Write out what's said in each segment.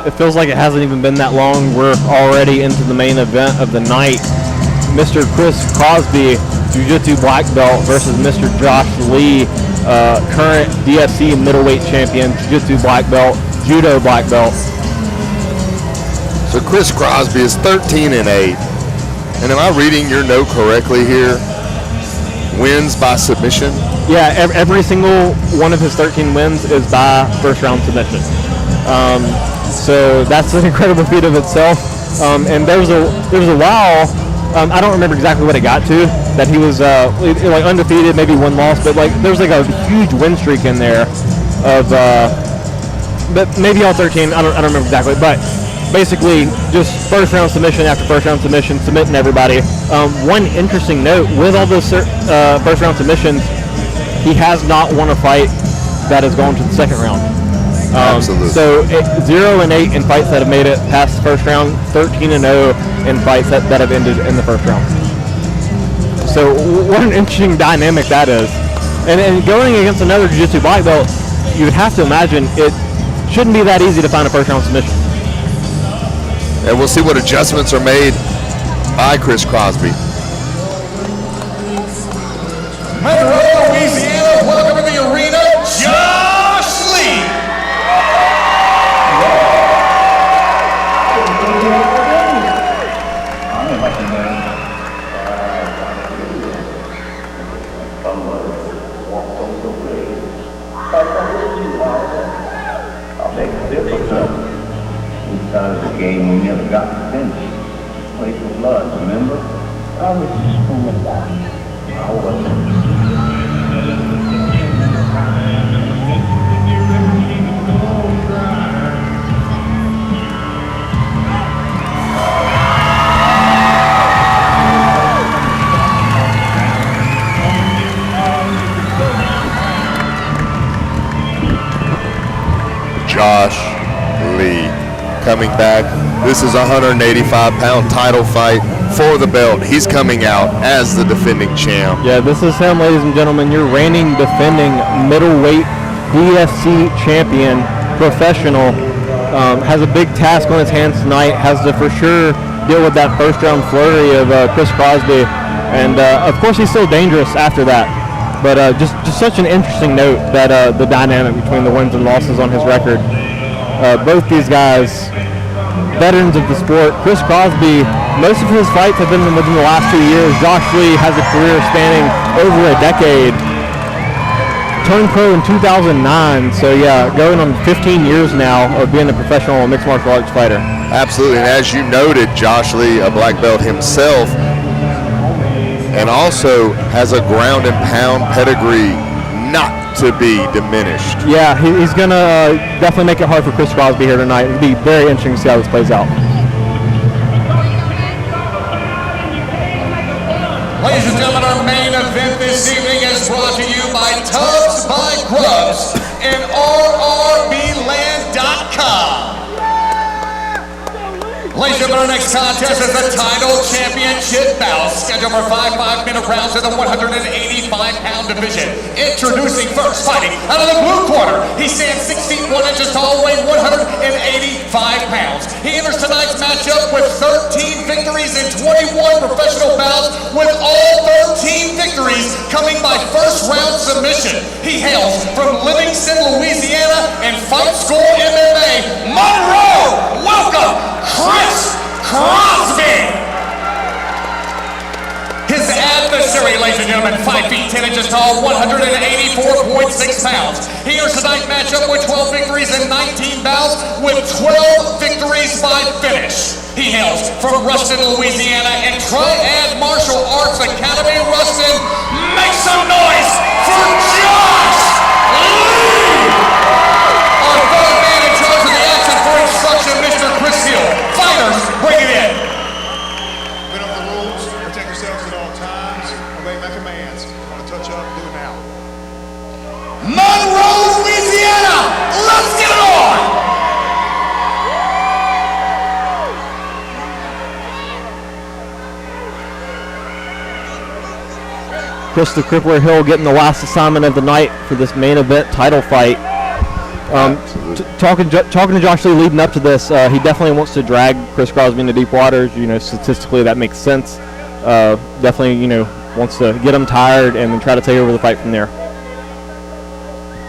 It feels like it hasn't even been that long. We're already into the main event of the night. Mr. Chris Crosby, Jiu-Jitsu black belt, versus Mr. Josh Lee, current DFC middleweight champion, Jiu-Jitsu black belt, Judo black belt. So Chris Crosby is 13-8. And am I reading your note correctly here? Wins by submission? Yeah, every single one of his 13 wins is by first round submission. So that's an incredible feat of itself. And there was a while, I don't remember exactly what it got to, that he was like undefeated, maybe one loss, but like there was like a huge win streak in there of, but maybe all 13. I don't remember exactly, but basically just first round submission after first round submission, submitting everybody. One interesting note with all those first round submissions, he has not won a fight that has gone to the second round. Absolutely. So 0-8 in fights that have made it past the first round, 13-0 in fights that have ended in the first round. So what an interesting dynamic that is. And going against another jiu-jitsu black belt, you would have to imagine it shouldn't be that easy to find a first round submission. And we'll see what adjustments are made by Chris Crosby. Monroe, Louisiana, welcome to the arena, Josh Lee. I'll make it difficult. Inside of the game, we never got to finish. Play for blood, remember? I was just fooling down. I wasn't. Josh Lee coming back. This is a 185-pound title fight for the belt. He's coming out as the defending champ. Yeah, this is him, ladies and gentlemen. Your reigning, defending middleweight DFC champion, professional. Has a big task on his hands tonight. Has to for sure deal with that first round flurry of Chris Crosby. And of course, he's still dangerous after that. But just such an interesting note that the dynamic between the wins and losses on his record. Both these guys, veterans of the sport. Chris Crosby, most of his fights have been within the last 2 years. Josh Lee has a career spanning over a decade. Turned pro in 2009, so yeah, going on 15 years now of being a professional mixed martial arts fighter. Absolutely, and as you noted, Josh Lee, a black belt himself, and also has a ground and pound pedigree not to be diminished. Yeah, he's going to definitely make it hard for Chris Crosby here tonight. It'll be very interesting to see how this plays out. Ladies and gentlemen, our main event this evening is brought to you by Tubs by Grubs and RRBland.com. Ladies and gentlemen, our next contest is the title championship bout, scheduled for 5 5-minute rounds in the 185-pound division. Introducing first, fighting out of the blue corner. He stands 6 feet 1 inches tall, weighing 185 pounds. He enters tonight's matchup with 13 victories and 21 professional bouts, with all 13 victories coming by first round submission. He hails from Livingston, Louisiana, and Fight School MMA. Monroe, welcome, Chris Crosby. His adversary, ladies and gentlemen, 5 feet 10 inches tall, 184.6 pounds. He enters tonight's matchup with 12 victories and 19 bouts, with 12 victories by finish. He hails from Ruston, Louisiana, and Triad Martial Arts Academy, Ruston. Make some noise for Josh Lee! Our third man in charge of the action for instruction, Mr. Chris Hill. Fighters, bring it in. We know the rules. Protect yourselves at all times. Obey my commands. Want to touch up? Do it now. Monroe, Louisiana. Let's get it on. Chris the Crippler Hill getting the last assignment of the night for this main event title fight. Talking to Josh Lee leading up to this, he definitely wants to drag Chris Crosby into deep waters. Statistically that makes sense. Definitely, wants to get him tired and then try to take over the fight from there.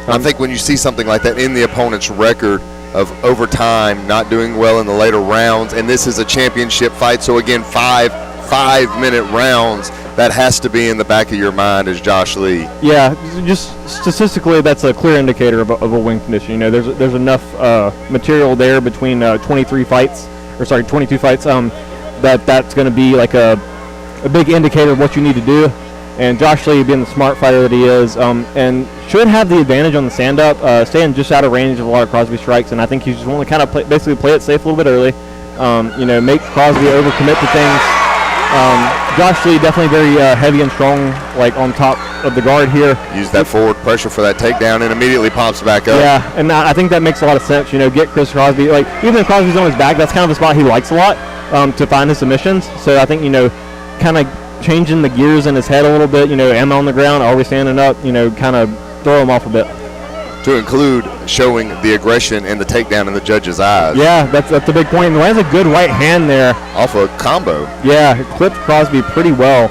I think when you see something like that in the opponent's record of overtime, not doing well in the later rounds, and this is a championship fight, so again, 5-minute rounds, that has to be in the back of your mind as Josh Lee. Yeah, just statistically, that's a clear indicator of a win condition. There's enough material there between 22 fights, that's going to be like a big indicator of what you need to do. And Josh Lee, being the smart fighter that he is, and should have the advantage on the stand-up, staying just out of range of a lot of Crosby strikes, and I think he's just want to kind of basically play it safe a little bit early, make Crosby overcommit to things. Josh Lee definitely very heavy and strong, like on top of the guard here. Use that forward pressure for that takedown and immediately pops back up. Yeah, and I think that makes a lot of sense. Get Chris Crosby, like even if Crosby's on his back, that's kind of a spot he likes a lot to find his submissions. So I think kind of changing the gears in his head a little bit. Am I on the ground? Are we standing up? Kind of throw him off a bit. To include showing the aggression and the takedown in the judge's eyes. Yeah, that's a big point. And lands a good right hand there. Off a combo. Yeah, it clipped Crosby pretty well.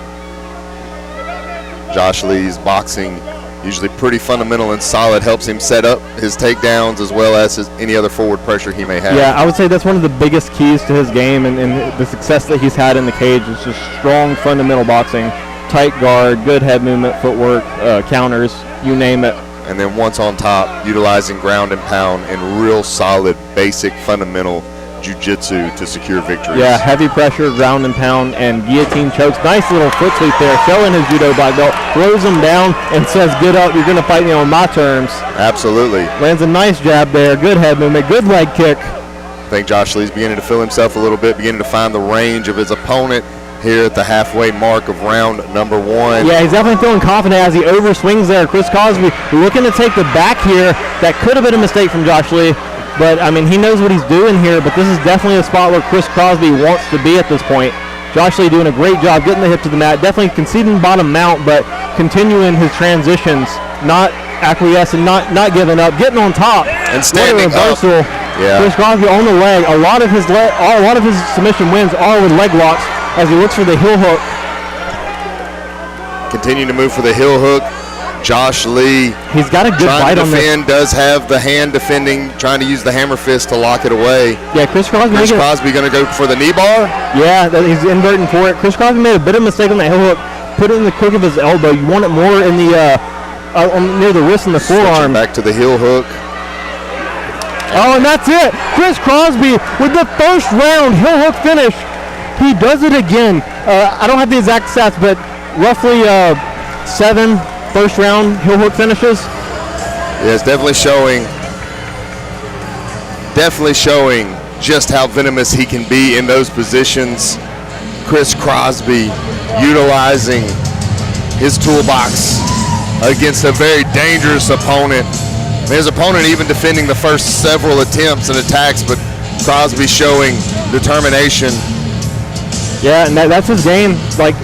Josh Lee's boxing, usually pretty fundamental and solid, helps him set up his takedowns as well as any other forward pressure he may have. Yeah, I would say that's one of the biggest keys to his game and the success that he's had in the cage is just strong fundamental boxing, tight guard, good head movement, footwork, counters, you name it. And then once on top, utilizing ground and pound and real solid, basic, fundamental jiu-jitsu to secure victories. Yeah, heavy pressure, ground and pound, and guillotine chokes. Nice little foot sweep there, showing his judo black belt. Throws him down and says, "Get up, you're going to fight me on my terms." Absolutely. Lands a nice jab there, good head movement, good leg kick. I think Josh Lee's beginning to feel himself a little bit, beginning to find the range of his opponent here at the halfway mark of round number 1. Yeah, he's definitely feeling confident as he overswings there. Chris Crosby looking to take the back here. That could have been a mistake from Josh Lee, but he knows what he's doing here, but this is definitely a spot where Chris Crosby wants to be at this point. Josh Lee doing a great job getting the hip to the mat, definitely conceding bottom mount, but continuing his transitions, not acquiescing, not giving up, getting on top. And standing up. Yeah. Chris Crosby on the leg. A lot of his submission wins are with leg locks as he looks for the heel hook. Continuing to move for the heel hook. Josh Lee, he's got a good fight on this. Does have the hand defending, trying to use the hammer fist to lock it away. Yeah, Chris Crosby going to go for the knee bar? Yeah, he's inverting for it. Chris Crosby made a bit of a mistake on that heel hook. Put it in the crook of his elbow. You want it more in the near the wrist and the forearm. Back to the heel hook. Oh, and that's it. Chris Crosby with the first round heel hook finish. He does it again. I don't have the exact stats, but roughly 7 first round heel hook finishes. Yeah, it's definitely showing just how venomous he can be in those positions. Chris Crosby utilizing his toolbox against a very dangerous opponent. His opponent even defending the first several attempts and attacks, but Crosby showing determination. Yeah, and that's his game. Like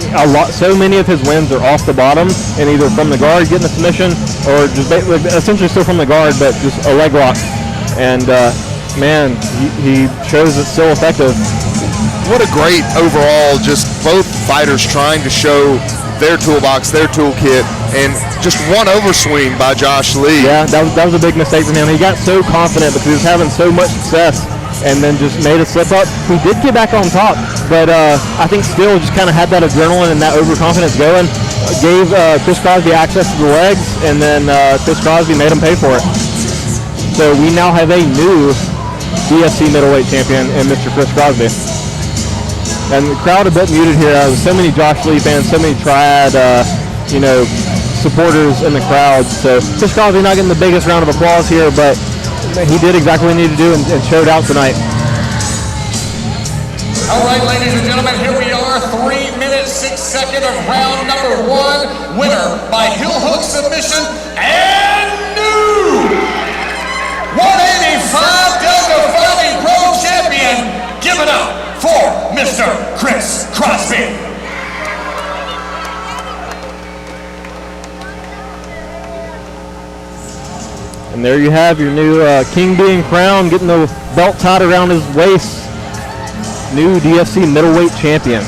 so many of his wins are off the bottom and either from the guard getting a submission or just essentially still from the guard, but just a leg lock. And man, he shows it's so effective. What a great overall, just both fighters trying to show their toolbox, their toolkit, and just one overswing by Josh Lee. Yeah, that was a big mistake from him. He got so confident because he was having so much success and then just made a slip up. He did get back on top, but I think still just kind of had that adrenaline and that overconfidence going. Gave Chris Crosby access to the legs, and then Chris Crosby made him pay for it. So we now have a new DFC middleweight champion in Mr. Chris Crosby. And the crowd a bit muted here. So many Josh Lee fans, so many Triad, supporters in the crowd. So Chris Crosby not getting the biggest round of applause here, but he did exactly what he needed to do and showed out tonight. All right, ladies and gentlemen, here we are, 3 minutes, 6 seconds of round number 1. Winner by heel hook submission and new 185 Delta Fighting Pro Champion. Give it up for Mr. Chris Crosby. And there you have your new king being crowned, getting the belt tied around his waist. New DFC middleweight champion.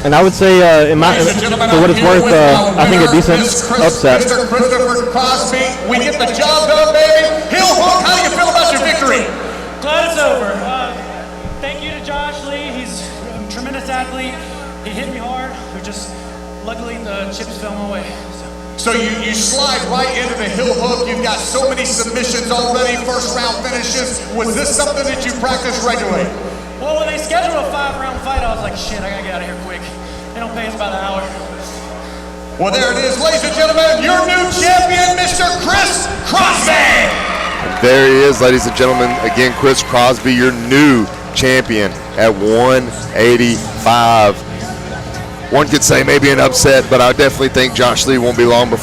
And I would say, for what it's worth, I think a decent upset. Mr. Christopher Crosby, we get the job done, baby. Heel hook, how do you feel about your victory? Glad it's over. Thank you to Josh Lee. He's a tremendous athlete. He hit me hard. Luckily, the chips fell my way. So you slide right into the heel hook. You've got so many submissions already, first round finishes. Was this something that you practice regularly? Well, when they scheduled a 5-round fight, I was like, shit, I gotta get out of here quick. They don't pay us about an hour. Well, there it is, ladies and gentlemen, your new champion, Mr. Chris Crosby. There he is, ladies and gentlemen. Again, Chris Crosby, your new champion at 185. One could say maybe an upset, but I definitely think Josh Lee won't be long before